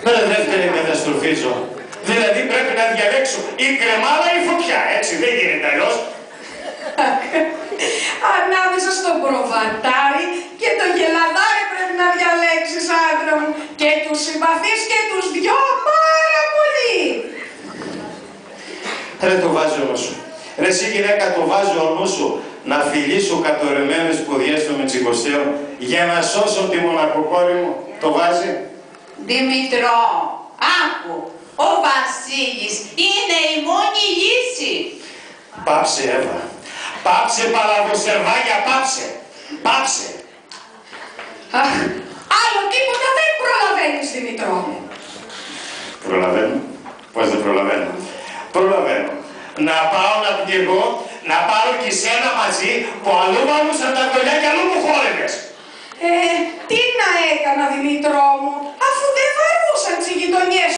Δεύτερη καταστροφίζω. Δηλαδή πρέπει να διαλέξω η κρεμάλα ή η φωτιά, έτσι δεν γίνεται αλλιώς. Ανάμεσα στο προβατάρι και το γελαδάρι πρέπει να διαλέξεις, άντρα μου. Και τους συμπαθείς και τους δυο πάρα πολύ. Ρε το βάζει ο νου σου. Ρε εσύ γυναίκα το βάζει ο νου σου να φιλήσω κατορεμένες ποδιές του Μετσικοστέου για να σώσω τη μονακοκόρη μου. Το βάζει. Δημητρό, άκου. Ο Βασίλης είναι η μόνη λύση. Πάψε, Εύα. Πάψε, παλαβοσερβάγια, πάψε. Πάψε. Αχ, άλλο τίποτα δεν προλαβαίνεις, Δημητρό. Προλαβαίνω. Πώς δεν προλαβαίνω. Προλαβαίνω. Να πάω να πνιγώ, να πάρω και σένα μαζί που αλλού βαλούσαν τα κολλιά και αλλού μου χόρευες. Τι να έκανα, Δημητρό μου,